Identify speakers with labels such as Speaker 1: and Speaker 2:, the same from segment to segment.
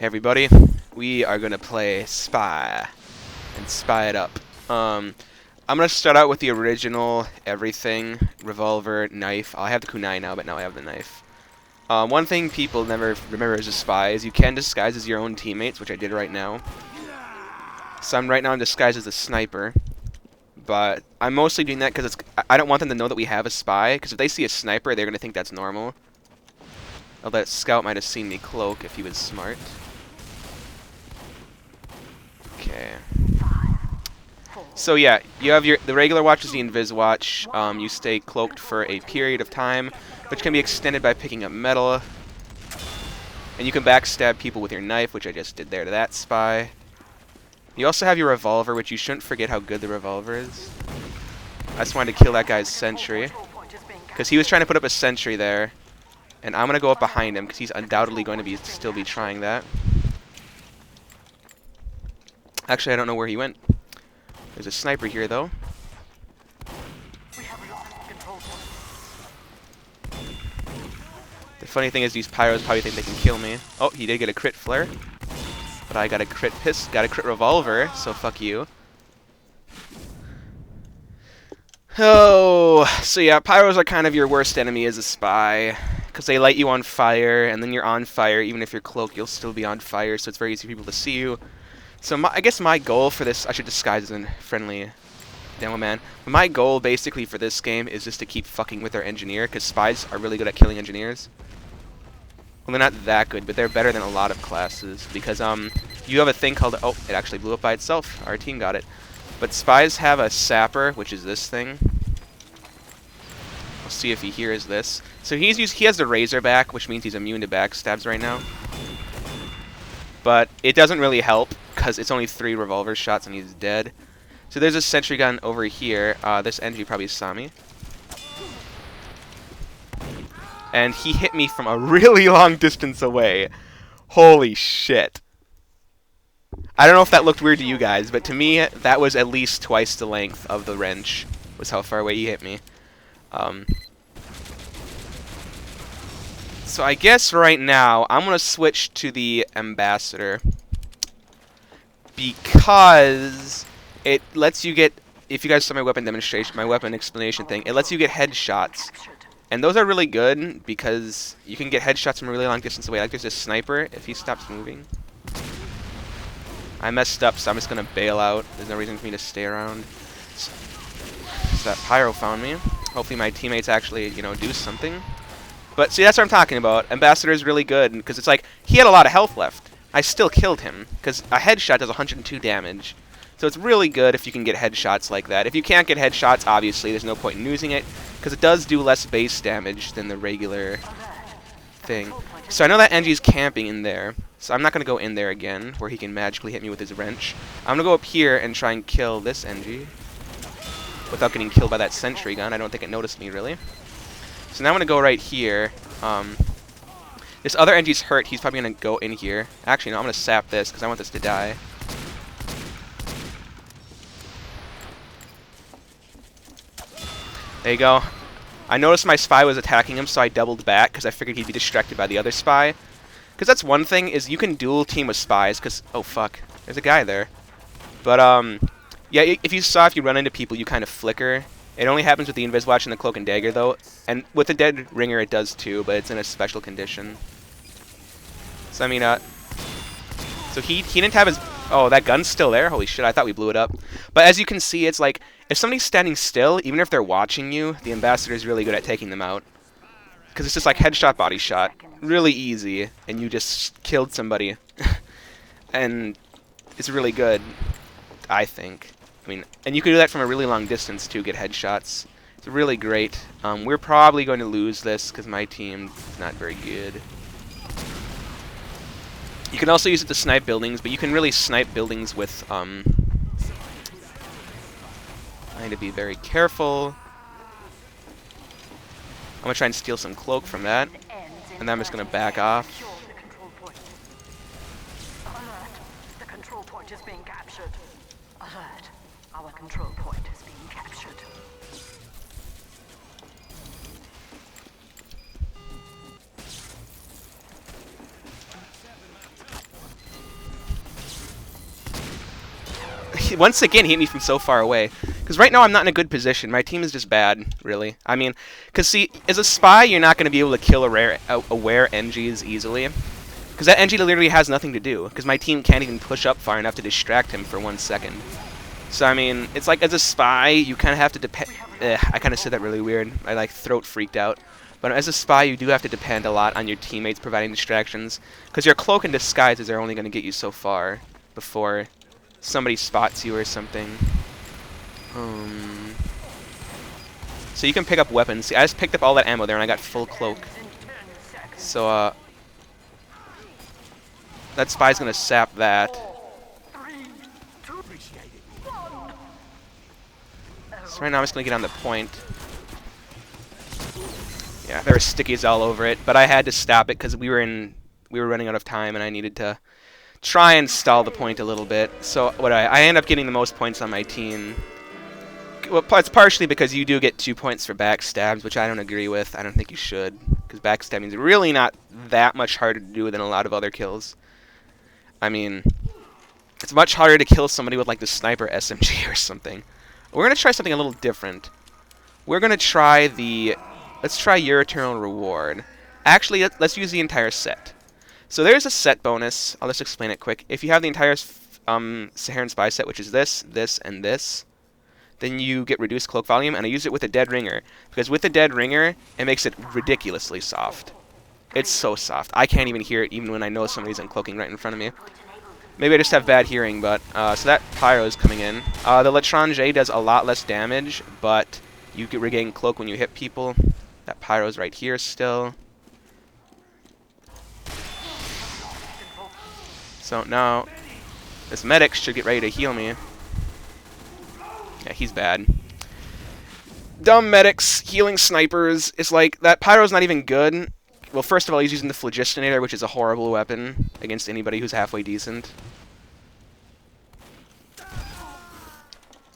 Speaker 1: Hey everybody, we are gonna play Spy and spy it up. I'm gonna start out with the original everything revolver knife. I have the Kunai now, but now I have the knife. One thing people never remember as a spy is you can disguise as your own teammates, which I did right now. So right now I'm disguised as a sniper, but I'm mostly doing that because I don't want them to know that we have a spy. Because if they see a sniper, they're gonna think that's normal. Although that scout might have seen me cloak if he was smart. Okay. So yeah, you have the regular watch is the invis watch. You stay cloaked for a period of time, which can be extended by picking up metal. And you can backstab people with your knife, which I just did there to that spy. You also have your revolver, which you shouldn't forget how good the revolver is. I just wanted to kill that guy's sentry, because he was trying to put up a sentry there. And I'm going to go up behind him, because he's undoubtedly going to still be trying that. Actually, I don't know where he went. There's a sniper here, though. The funny thing is these pyros probably think they can kill me. Oh, he did get a crit flare. But I got a crit revolver, so fuck you. Oh, so yeah, pyros are kind of your worst enemy as a spy. Because they light you on fire, and then you're on fire. Even if you're cloaked, you'll still be on fire, so it's very easy for people to see you. So I guess my goal for this, I should disguise as a friendly demo man. But my goal basically for this game is just to keep fucking with our engineer, because spies are really good at killing engineers. Well, they're not that good, but they're better than a lot of classes, because you have a thing called, oh, it actually blew up by itself. Our team got it. But spies have a sapper, which is this thing. We'll see if he hears this. So he has the razorback, which means he's immune to backstabs right now. But it doesn't really help, because it's only 3 revolver shots and he's dead. So there's a sentry gun over here. This NG probably saw me. And he hit me from a really long distance away. Holy shit. I don't know if that looked weird to you guys, but to me, that was at least twice the length of the wrench, was how far away he hit me. So I guess right now, I'm going to switch to the ambassador. Because it lets you get, if you guys saw my weapon demonstration, my weapon explanation thing, it lets you get headshots. And those are really good because you can get headshots from a really long distance away. Like there's this sniper, if he stops moving. I messed up, so I'm just going to bail out. There's no reason for me to stay around. So that pyro found me. Hopefully my teammates actually, do something. But see, that's what I'm talking about. Ambassador is really good because it's like, he had a lot of health left. I still killed him, because a headshot does 102 damage. So it's really good if you can get headshots like that. If you can't get headshots, obviously, there's no point in using it, because it does do less base damage than the regular thing. So I know that NG's camping in there, so I'm not going to go in there again, where he can magically hit me with his wrench. I'm going to go up here and try and kill this NG, without getting killed by that sentry gun. I don't think it noticed me, really. So now I'm going to go right here. This other NG's hurt. He's probably going to go in here. Actually, no, I'm going to sap this because I want this to die. There you go. I noticed my spy was attacking him, so I doubled back because I figured he'd be distracted by the other spy. Because that's one thing, is you can dual team with spies, because, oh fuck, there's a guy there. But, yeah, if you run into people, you kind of flicker. It only happens with the invis watch and the cloak and dagger, though. And with the dead ringer, it does too, but it's in a special condition. So, I mean, so he didn't have his... Oh, that gun's still there? Holy shit, I thought we blew it up. But as you can see, it's like, if somebody's standing still, even if they're watching you, the ambassador is really good at taking them out. Because it's just like headshot, body shot. Really easy, and you just killed somebody. And it's really good, I think. I mean, and you can do that from a really long distance, too, get headshots. It's really great. We're probably going to lose this, because my team is not very good. You can also use it to snipe buildings, but you can really snipe buildings with, I need to be very careful. I'm going to try and steal some cloak from that, and then I'm just going to back off.
Speaker 2: The control point is being captured. Alert. Our control point is being captured.
Speaker 1: once again, he hit me from so far away. Because right now I'm not in a good position. My team is just bad, really. I mean, because see, as a spy, you're not going to be able to kill aware NGs easily. Because that NG literally has nothing to do. Because my team can't even push up far enough to distract him for 1 second. So, I mean, it's like as a spy, you kind of have to depend... I kind of said that really weird. I, like, throat freaked out. But as a spy, you do have to depend a lot on your teammates providing distractions. Because your cloak and disguises are only going to get you so far before somebody spots you or something. So you can pick up weapons. See, I just picked up all that ammo there and I got full cloak. So, that spy's going to sap that. So right now I'm just going to get on the point. Yeah, there were stickies all over it, but I had to stop it because we were running out of time and I needed to try and stall the point a little bit. So what I end up getting the most points on my team. Well, it's partially because you do get 2 points for backstabs, which I don't agree with. I don't think you should, because backstabbing is really not that much harder to do than a lot of other kills. I mean, it's much harder to kill somebody with like the sniper SMG or something. We're gonna try something a little different. We're gonna try let's try Your Eternal Reward. Actually, let's use the entire set. So there's a set bonus. I'll just explain it quick. If you have the entire Saharan Spy set, which is this, this, and this, then you get reduced cloak volume, and I use it with a dead ringer. Because with the dead ringer, it makes it ridiculously soft. It's so soft. I can't even hear it even when I know somebody's uncloaking right in front of me. Maybe I just have bad hearing, but... so that pyro is coming in. The L'Étranger does a lot less damage, but you get regain cloak when you hit people. That pyro's right here still. So now, this medic should get ready to heal me. Yeah, he's bad. Dumb medics, healing snipers. It's like, that pyro's not even good. Well, first of all, he's using the Phlogistonator, which is a horrible weapon against anybody who's halfway decent.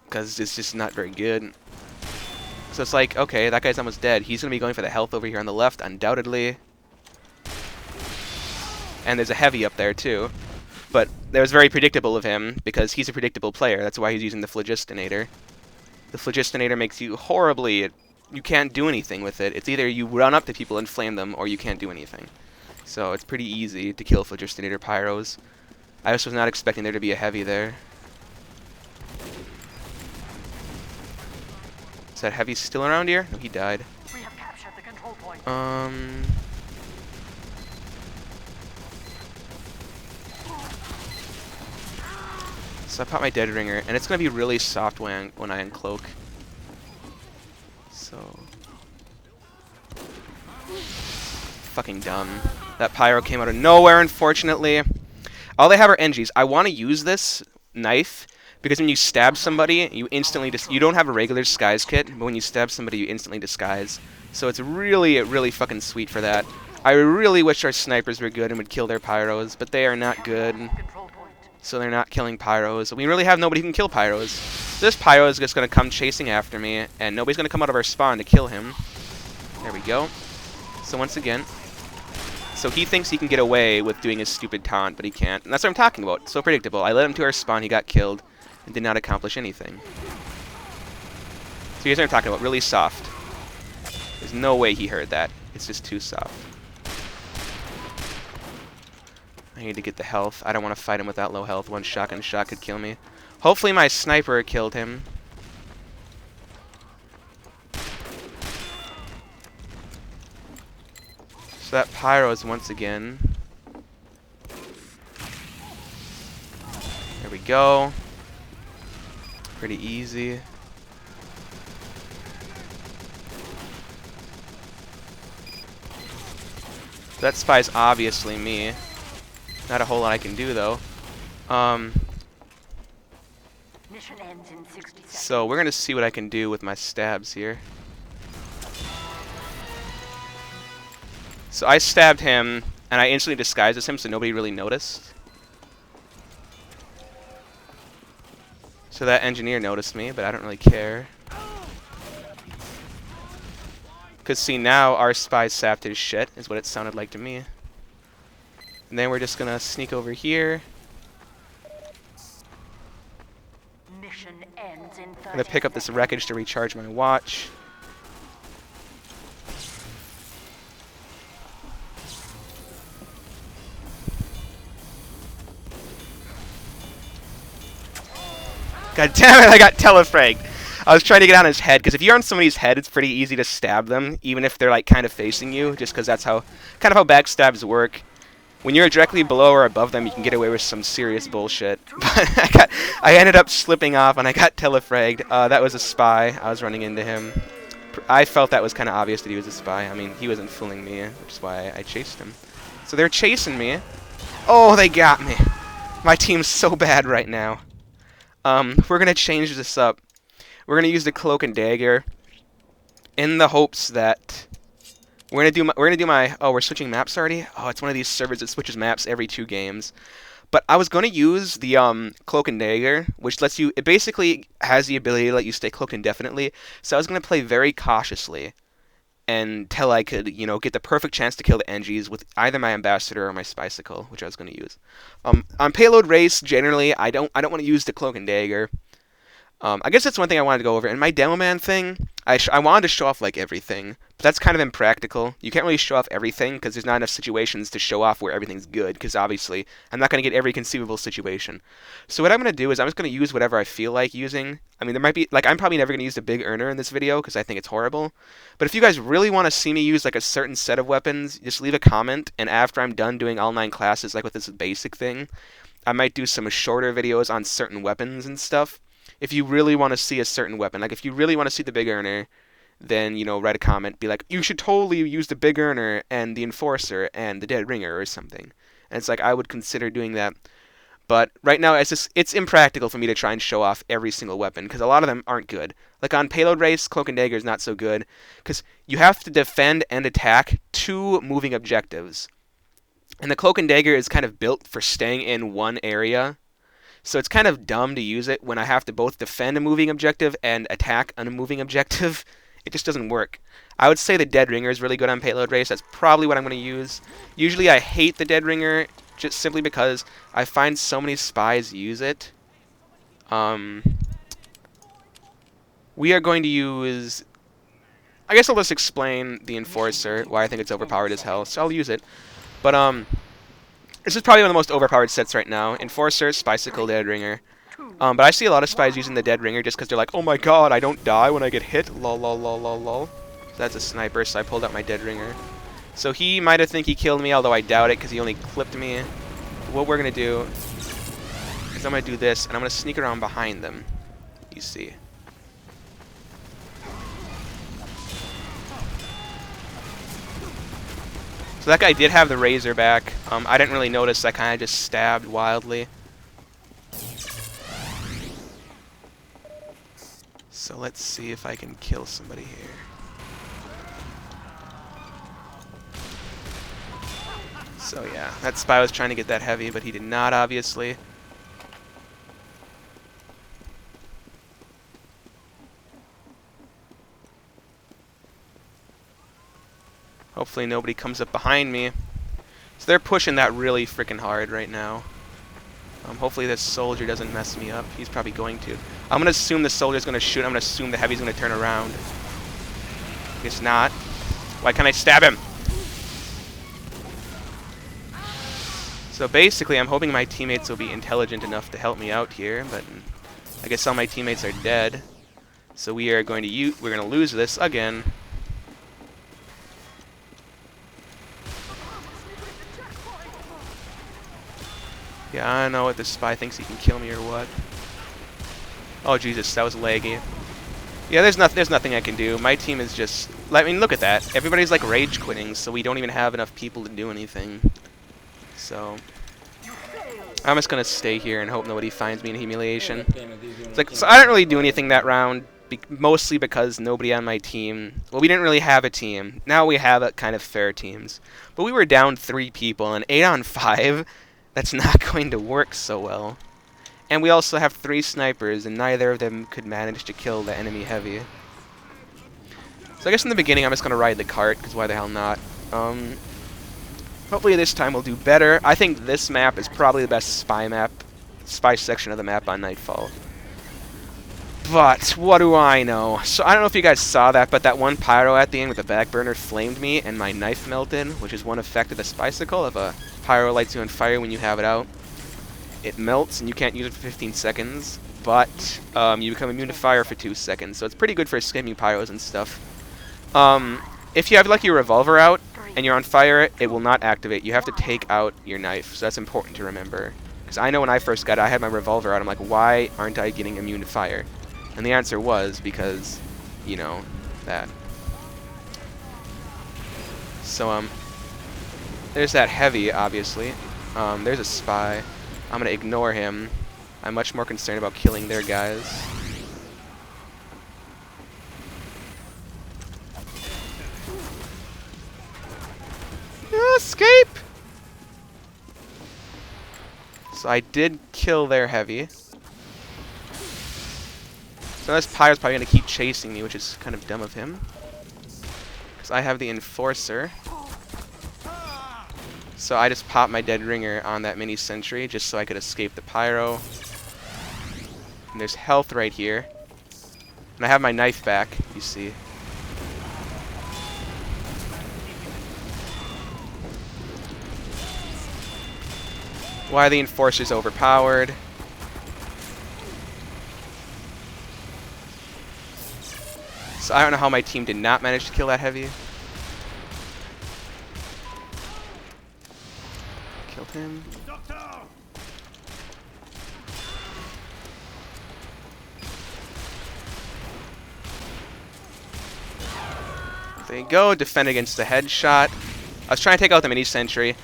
Speaker 1: Because it's just not very good. So it's like, okay, that guy's almost dead. He's going to be going for the health over here on the left, undoubtedly. And there's a heavy up there, too. But that was very predictable of him, because he's a predictable player. That's why he's using the Phlogistonator. The Phlogistonator makes you horribly... You can't do anything with it. It's either you run up to people and flame them, or you can't do anything. So it's pretty easy to kill Phlogistonator pyros. I just was not expecting there to be a heavy there. Is that heavy still around here? No, he died.
Speaker 2: We have captured the control point.
Speaker 1: So I pop my dead ringer, and it's gonna be really soft when I uncloak. So fucking dumb. That pyro came out of nowhere, unfortunately. All they have are NGs. I want to use this knife because when you stab somebody, you instantly you don't have a regular disguise kit, but when you stab somebody, you instantly disguise. So it's really, really fucking sweet for that. I really wish our snipers were good and would kill their pyros, but they are not good. So they're not killing pyros. We really have nobody who can kill pyros. This pyro is just going to come chasing after me, and nobody's going to come out of our spawn to kill him. There we go. So once again, so he thinks he can get away with doing his stupid taunt, but he can't. And that's what I'm talking about. So predictable. I led him to our spawn, he got killed, and did not accomplish anything. So here's what I'm talking about. Really soft. There's no way he heard that. It's just too soft. I need to get the health. I don't want to fight him with that low health. One shotgun shot could kill me. Hopefully my sniper killed him. So that pyro is once again. There we go. Pretty easy. That spy's obviously me. Not a whole lot I can do though.
Speaker 2: Mission ends in 60 seconds.
Speaker 1: So we're gonna see what I can do with my stabs here. So I stabbed him, and I instantly disguised as him, so nobody really noticed. So that engineer noticed me, but I don't really care. Cause see, now our spy sapped his shit, is what it sounded like to me. And then we're just gonna sneak over here.
Speaker 2: mission ends in
Speaker 1: I'm gonna pick up this wreckage to recharge my watch. God damn it, I got telefragged. I was trying to get on his head, because if you're on somebody's head, it's pretty easy to stab them, even if they're like kind of facing you, just because that's kind of how backstabs work. When you're directly below or above them, you can get away with some serious bullshit. But I ended up slipping off, and I got telefragged. That was a spy. I was running into him. I felt that was kind of obvious that he was a spy. I mean, he wasn't fooling me, which is why I chased him. So they're chasing me. Oh, they got me. My team's so bad right now. We're gonna change this up. We're gonna use the Cloak and Dagger in the hopes that we're gonna do my oh, we're switching maps already? Oh, it's one of these servers that switches maps every 2 games. But I was gonna use the Cloak and Dagger, which lets you, it basically has the ability to let you stay cloaked indefinitely. So I was gonna play very cautiously until I could, you know, get the perfect chance to kill the NGs with either my ambassador or my Spicicle, which I was gonna use. On payload race, generally, I don't want to use the Cloak and Dagger. I guess that's one thing I wanted to go over. In my demo man thing, I wanted to show off like everything, but that's kind of impractical. You can't really show off everything because there's not enough situations to show off where everything's good, because obviously I'm not going to get every conceivable situation. So what I'm going to do is I'm just going to use whatever I feel like using. I mean, there might be, like, I'm probably never going to use the big earner in this video because I think it's horrible. But if you guys really want to see me use like a certain set of weapons, just leave a comment, and after I'm done doing all 9 classes, like with this basic thing, I might do some shorter videos on certain weapons and stuff. If you really want to see a certain weapon, like if you really want to see the big earner, then, you know, write a comment, be like, you should totally use the big earner and the enforcer and the dead ringer or something. And it's like, I would consider doing that. But right now, it's impractical for me to try and show off every single weapon, because a lot of them aren't good. Like on payload race, Cloak and Dagger is not so good, because you have to defend and attack 2 moving objectives. And the Cloak and Dagger is kind of built for staying in one area. So it's kind of dumb to use it when I have to both defend a moving objective and attack on a moving objective. It just doesn't work. I would say the Dead Ringer is really good on payload race. That's probably what I'm going to use. Usually I hate the Dead Ringer just simply because I find so many spies use it. We are going to use... I guess I'll just explain the Enforcer, why I think it's overpowered as hell. So I'll use it. But, this is probably one of the most overpowered sets right now. Enforcer, Spicicle, Dead Ringer. But I see a lot of spies using the Dead Ringer just because they're like, oh my god, I don't die when I get hit. Lol, lol, lol, lol, lol. So that's a sniper, so I pulled out my Dead Ringer. So he might have think he killed me, although I doubt it because he only clipped me. What we're going to do is I'm going to do this, and I'm going to sneak around behind them. You see. So that guy did have the razor back. I didn't really notice. I kind of just stabbed wildly. So let's see if I can kill somebody here. So yeah, that spy was trying to get that heavy, but he did not, obviously. Hopefully nobody comes up behind me. So they're pushing that really freaking hard right now. Hopefully this soldier doesn't mess me up. He's probably going to. I'm going to assume the soldier's going to shoot. I'm going to assume the heavy's going to turn around. Guess not. Why can't I stab him? So basically, I'm hoping my teammates will be intelligent enough to help me out here, but I guess all my teammates are dead. So we are going to we're going to lose this again. Yeah, I don't know if this spy thinks he can kill me or what. Oh Jesus, that was laggy. Yeah, there's nothing I can do. My team is just... I mean, look at that. Everybody's like rage quitting, so we don't even have enough people to do anything. So I'm just gonna stay here and hope nobody finds me in humiliation. It's like, so I didn't really do anything that round, mostly because nobody on my team... Well, we didn't really have a team. Now we have a kind of fair teams. But we were down 3 people, and 8 on 5... That's not going to work so well. And we also have 3 snipers, and neither of them could manage to kill the enemy heavy. So I guess in the beginning I'm just going to ride the cart, because why the hell not? Hopefully this time we'll do better. I think this map is probably the best spy section of the map on Nightfall. But what do I know? So I don't know if you guys saw that, but that one pyro at the end with the back burner flamed me and my knife melted, which is one effect of the Spicicle. If a pyro lights you on fire when you have it out, it melts and you can't use it for 15 seconds, but you become immune to fire for 2 seconds. So it's pretty good for escaping pyros and stuff. If you have like your revolver out and you're on fire, it will not activate. You have to take out your knife, so that's important to remember. Because I know when I first got it, I had my revolver out. I'm like, why aren't I getting immune to fire? And the answer was because, you know, that. So, there's that heavy, obviously. There's a spy. I'm going to ignore him. I'm much more concerned about killing their guys. Escape! So I did kill their heavy. So this pyro's probably going to keep chasing me, which is kind of dumb of him. Because I have the enforcer. So I just popped my dead ringer on that mini sentry just so I could escape the pyro. And there's health right here. And I have my knife back, you see. Why the enforcer's overpowered. So I don't know how my team did not manage to kill that heavy. Killed him. There you go, defend against the headshot. I was trying to take out the mini sentry.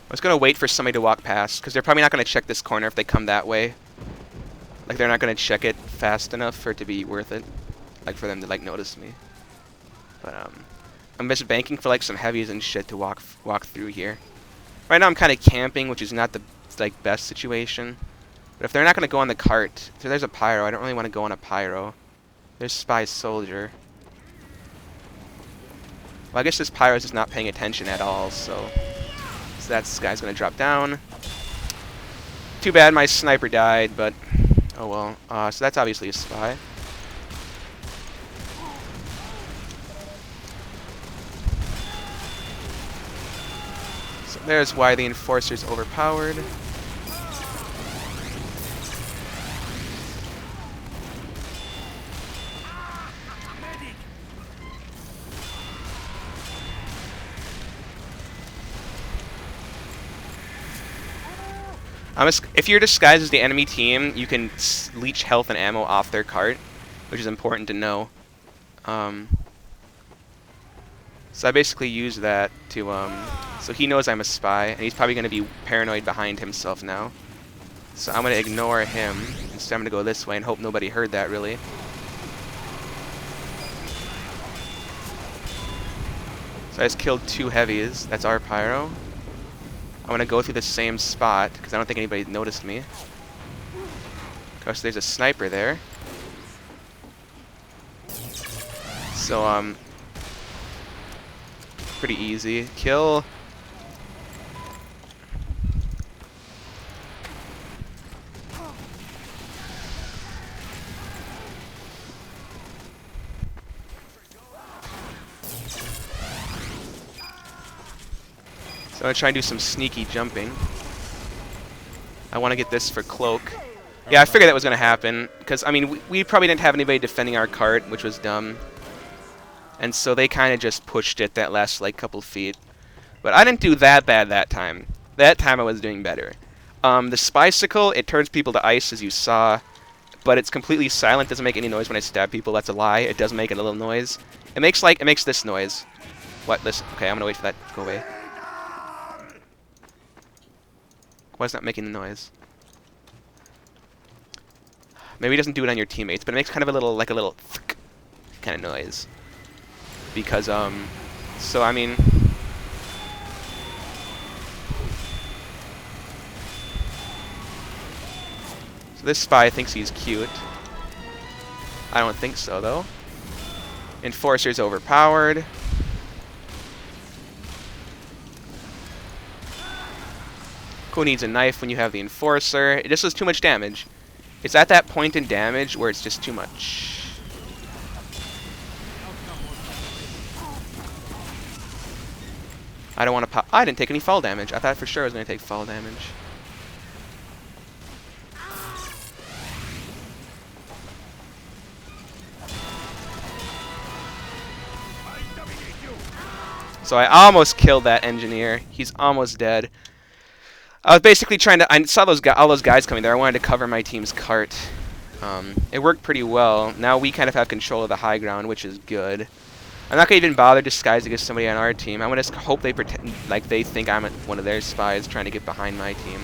Speaker 1: I was going to wait for somebody to walk past, because they're probably not going to check this corner if they come that way. Like, they're not going to check it fast enough for it to be worth it. Like, for them to, like, notice me. But, I'm just banking for, like, some heavies and shit to walk through here. Right now I'm kind of camping, which is not the, like, best situation. But if they're not going to go on the cart... So there's a pyro. I don't really want to go on a pyro. There's Spy Soldier. Well, I guess this pyro is just not paying attention at all, so... So that guy's going to drop down. Too bad my sniper died, but oh well. So that's obviously a spy. So there's why the enforcer's overpowered. If you're disguised as the enemy team, you can leech health and ammo off their cart, which is important to know. So I basically use that to, so he knows I'm a spy, and he's probably going to be paranoid behind himself now. So I'm going to ignore him. Instead I'm going to go this way and hope nobody heard that, really. So I just killed 2 heavies. That's our pyro. I'm going to go through the same spot, because I don't think anybody noticed me. Of course, there's a sniper there. So, pretty easy. Kill. So I'm going to try and do some sneaky jumping. I want to get this for Cloak. Yeah, I figured that was going to happen, because, I mean, we probably didn't have anybody defending our cart, which was dumb. And so they kind of just pushed it that last, like, couple feet. But I didn't do that bad that time. That time I was doing better. The Spicicle, it turns people to ice, as you saw, but it's completely silent, doesn't make any noise when I stab people. That's a lie. It does make a little noise. It makes this noise. What? Listen. Okay, I'm going to wait for that to go away. Why is it not making the noise? Maybe it doesn't do it on your teammates, but it makes kind of a little, like a little kind of noise. Because, so I mean... So this spy thinks he's cute. I don't think so, though. Enforcer's overpowered. Who needs a knife when you have the Enforcer? It just does too much damage. It's at that point in damage where it's just too much. I don't want to pop. I didn't take any fall damage. I thought for sure I was going to take fall damage. So I almost killed that engineer. He's almost dead. I was basically trying to. I saw all those guys coming there. I wanted to cover my team's cart. It worked pretty well. Now we kind of have control of the high ground, which is good. I'm not gonna even bother disguising as somebody on our team. I'm gonna just hope they pretend like they think I'm one of their spies trying to get behind my team.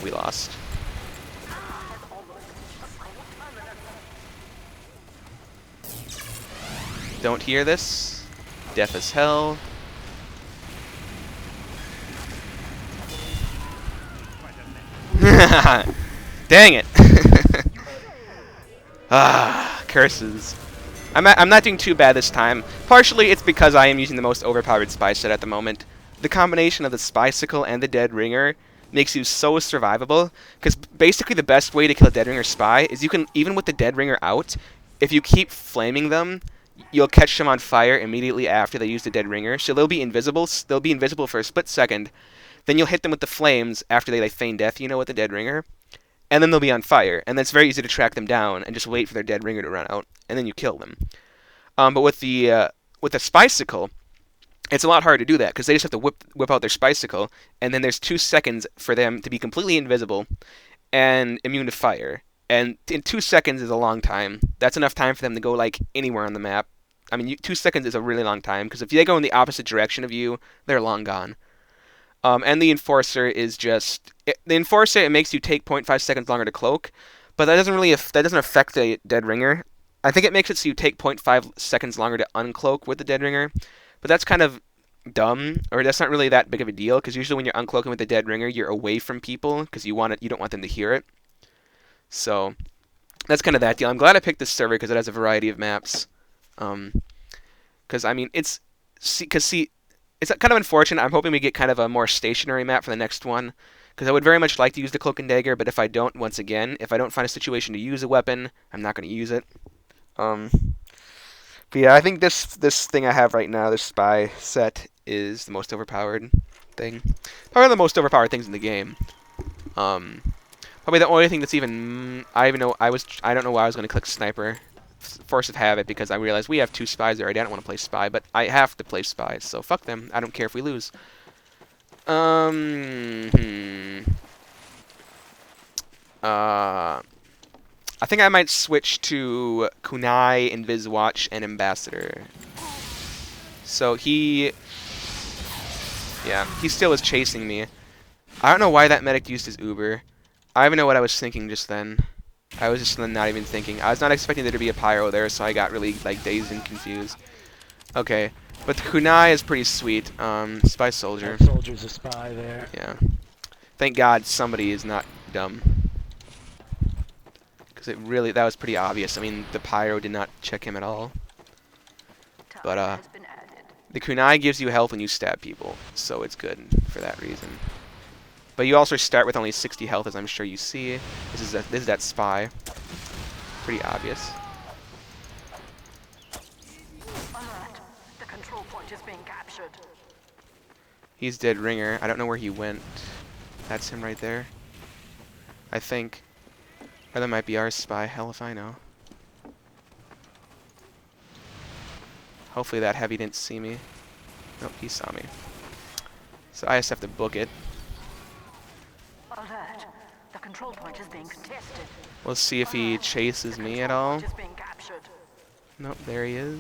Speaker 1: We lost. Don't hear this. Deaf as hell. Dang it. Curses. I'm not doing too bad this time. Partially, it's because I am using the most overpowered spy set at the moment. The combination of the Spycicle and the Dead Ringer makes you so survivable, because basically the best way to kill a Dead Ringer spy is you can, even with the Dead Ringer out, if you keep flaming them, you'll catch them on fire immediately after they use the Dead Ringer, so they'll be invisible. They'll be invisible for a split second. Then you'll hit them with the flames after they feign death, you know, with the Dead Ringer. And then they'll be on fire. And then it's very easy to track them down and just wait for their Dead Ringer to run out. And then you kill them. But with the Spycicle, it's a lot harder to do that, because they just have to whip out their Spycicle. And then there's 2 seconds for them to be completely invisible and immune to fire. And in 2 seconds is a long time. That's enough time for them to go, like, anywhere on the map. I mean, 2 seconds is a really long time, because if they go in the opposite direction of you, they're long gone. And the Enforcer is just... the Enforcer, it makes you take 0.5 seconds longer to cloak, but that doesn't affect the Dead Ringer. I think it makes it so you take 0.5 seconds longer to uncloak with the Dead Ringer, but that's kind of dumb, or that's not really that big of a deal, because usually when you're uncloaking with the Dead Ringer, you're away from people, because you don't want them to hear it. So, that's kind of that deal. I'm glad I picked this server, because it has a variety of maps. Because, I mean, it's kind of unfortunate. I'm hoping we get kind of a more stationary map for the next one, because I would very much like to use the Cloak and Dagger, but if I don't, once again, if I don't find a situation to use a weapon, I'm not going to use it. But yeah, I think this thing I have right now, this spy set, is the most overpowered thing. Probably the most overpowered things in the game. Probably the only thing that's even... I don't know why I was going to click sniper. Force of habit, because I realized we have 2 spies already. I don't want to play spy, but I have to play spy, so fuck them. I don't care if we lose. I think I might switch to Kunai, Inviswatch, and Ambassador. So he still is chasing me. I don't know why that medic used his Uber. I don't even know what I was thinking just then. I was just not even thinking. I was not expecting there to be a pyro there, so I got really dazed and confused. Okay, but the Kunai is pretty sweet. Spy soldier.
Speaker 3: That soldier's a spy there.
Speaker 1: Yeah. Thank God somebody is not dumb. Because that was pretty obvious. I mean, the pyro did not check him at all. But the Kunai gives you health when you stab people, so it's good for that reason. But you also start with only 60 health, as I'm sure you see. This is that spy. Pretty obvious.
Speaker 2: Alert. The control point is being captured.
Speaker 1: He's Dead Ringer. I don't know where he went. That's him right there, I think. Or that might be our spy. Hell if I know. Hopefully that heavy didn't see me. Nope, he saw me. So I just have to book it.
Speaker 2: Alert. The control point is being contested.
Speaker 1: We'll see if he chases me at all.
Speaker 2: Point is being captured.
Speaker 1: Nope, there he is.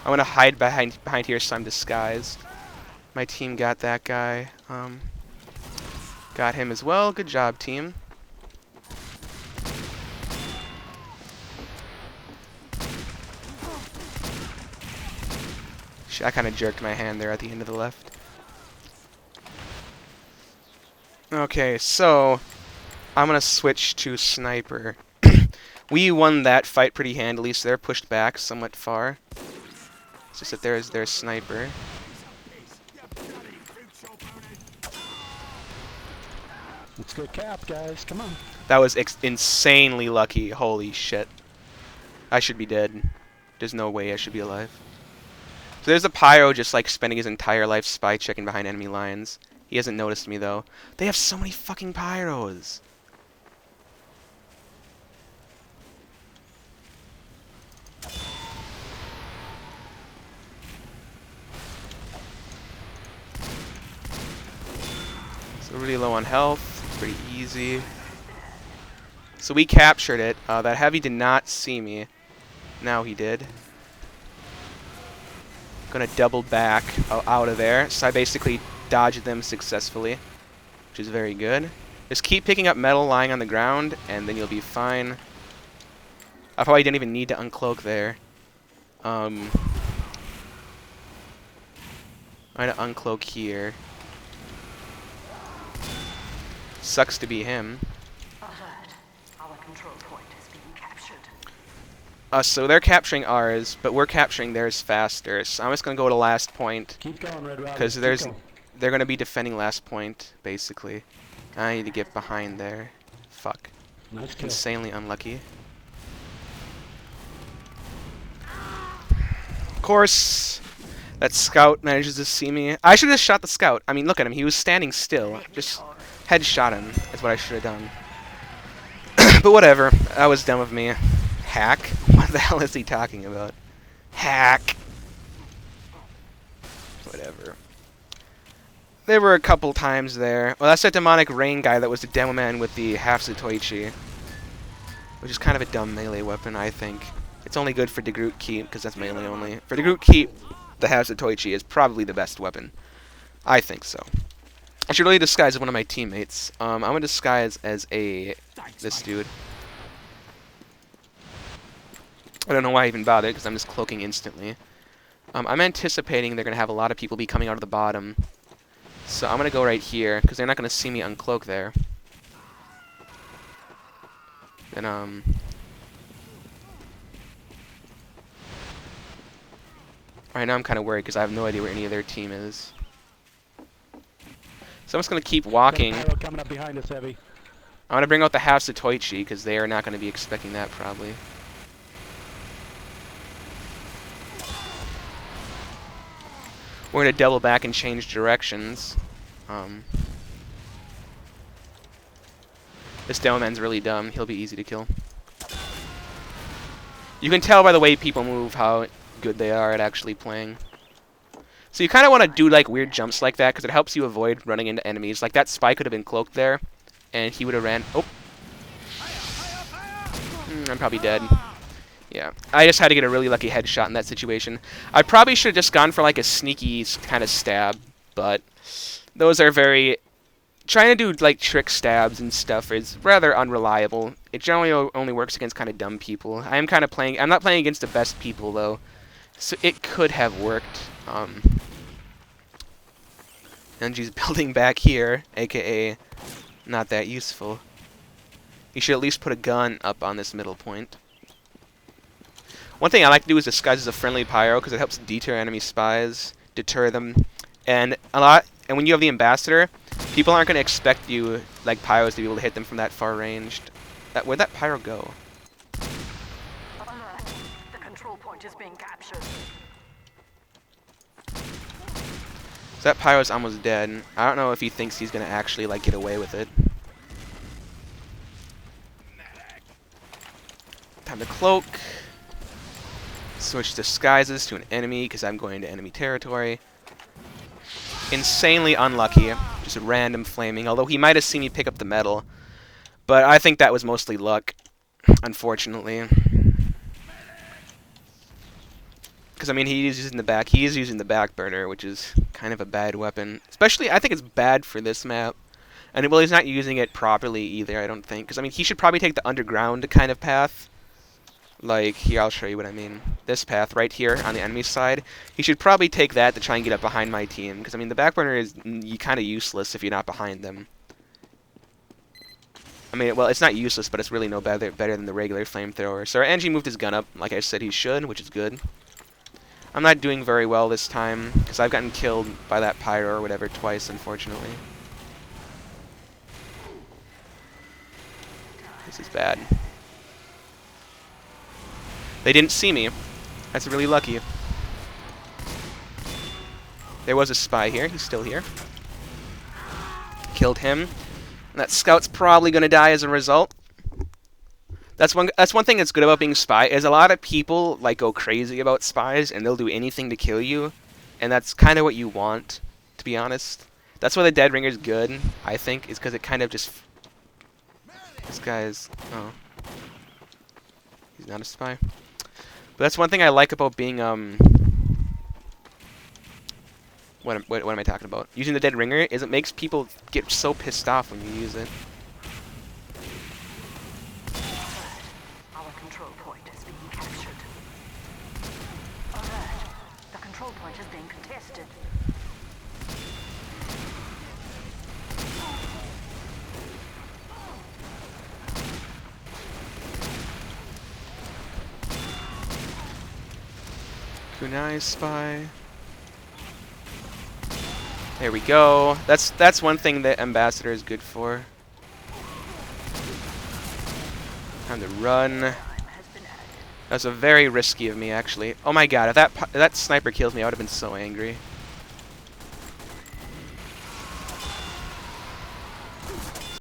Speaker 1: I'm gonna hide behind here so I'm disguised. My team got that guy. Got him as well. Good job, team. I kind of jerked my hand there at the end of the left. Okay, so I'm going to switch to sniper. We won that fight pretty handily, so they're pushed back somewhat far. It's just that there's their sniper.
Speaker 3: Let's get capped, guys. Come on.
Speaker 1: That was insanely lucky. Holy shit. I should be dead. There's no way I should be alive. So there's a pyro just like spending his entire life spy checking behind enemy lines. He hasn't noticed me though. They have so many fucking pyros. So really low on health. It's pretty easy. So we captured it. That heavy did not see me. Now he did. Gonna double back out of there. So I basically dodged them successfully, which is very good. Just keep picking up metal lying on the ground, and then you'll be fine. I probably didn't even need to uncloak there. I'm gonna uncloak here. Sucks to be him.
Speaker 2: Our control point is being captured.
Speaker 1: So they're capturing ours, but we're capturing theirs faster. So I'm just gonna go to last point
Speaker 3: Keep going, Red Robin.
Speaker 1: because
Speaker 3: Keep going.
Speaker 1: they're gonna be defending last point basically. I need to get behind there. Fuck.
Speaker 3: Nice kill.
Speaker 1: Insanely unlucky. Of course, that scout manages to see me. I should have shot the scout. I mean, look at him. He was standing still. Just headshot him. That's what I should have done. But whatever. That was dumb of me. Hack? What the hell is he talking about? Hack. Whatever. There were a couple times there. Well, that's that demonic rain guy that was the demo man with the half Satoichi, which is kind of a dumb melee weapon, I think. It's only good for Degroot Keep, because that's melee only. For Degroot Keep, the half Satoichi is probably the best weapon. I think so. I should really disguise as one of my teammates. I'm going to disguise as this dude. I don't know why I even bothered, because I'm just cloaking instantly. I'm anticipating they're going to have a lot of people be coming out of the bottom. So I'm going to go right here, because they're not going to see me uncloak there. And, right now I'm kind of worried, because I have no idea where any of their team is. So I'm just going to keep walking.
Speaker 3: Pyro coming up behind us, heavy.
Speaker 1: I'm going to bring out the half Satoichi, because they are not going to be expecting that, probably. We're going to double back and change directions. This demo man's really dumb. He'll be easy to kill. You can tell by the way people move how good they are at actually playing. So you kind of want to do like weird jumps like that, because it helps you avoid running into enemies. Like that spy could have been cloaked there, and he would have ran... Oh! I'm probably dead. Yeah, I just had to get a really lucky headshot in that situation. I probably should have just gone for like a sneaky kind of stab, but those are very... Trying to do like trick stabs and stuff is rather unreliable. It generally only works against kind of dumb people. I'm not playing against the best people though, so it could have worked. And she's building back here, aka not that useful. You should at least put a gun up on this middle point. One thing I like to do is disguise as a friendly pyro, because it helps deter enemy spies, deter them, and when you have the ambassador, people aren't going to expect you, like pyros, to be able to hit them from that far ranged. Where'd that pyro go?
Speaker 2: Alert. The control point is being captured.
Speaker 1: So that pyro's almost dead. I don't know if he thinks he's going to actually like get away with it. Time to cloak. Switch disguises to an enemy, because I'm going to enemy territory. Insanely unlucky. Just random flaming, although he might have seen me pick up the metal. But I think that was mostly luck, unfortunately. Because, I mean, he is using the back burner, which is kind of a bad weapon. Especially, I think it's bad for this map. And, well, he's not using it properly either, I don't think. Because, I mean, he should probably take the underground kind of path. Like, here, I'll show you what I mean. This path right here on the enemy side, he should probably take that to try and get up behind my team. Because, I mean, the back burner is kind of useless if you're not behind them. I mean, well, it's not useless, but it's really no better than the regular flamethrower. So our Angie moved his gun up, like I said he should, which is good. I'm not doing very well this time, because I've gotten killed by that pyro or whatever twice, unfortunately. This is bad. They didn't see me. That's really lucky. There was a spy here. He's still here. Killed him. And that scout's probably going to die as a result. That's one thing that's good about being spy, is a lot of people like go crazy about spies and they'll do anything to kill you. And that's kind of what you want, to be honest. That's why the Dead Ringer's good, I think, is because it kind of just... This guy's... Oh. He's not a spy. But that's one thing I like about being, what am I talking about? Using the Dead Ringer is it makes people get so pissed off when you use it.
Speaker 2: Our control point is being captured. Alert. The control point is being contested.
Speaker 1: Kunai spy. There we go. That's one thing that Ambassador is good for. Time to run. That's a very risky of me, actually. Oh my god, if that sniper kills me, I would have been so angry.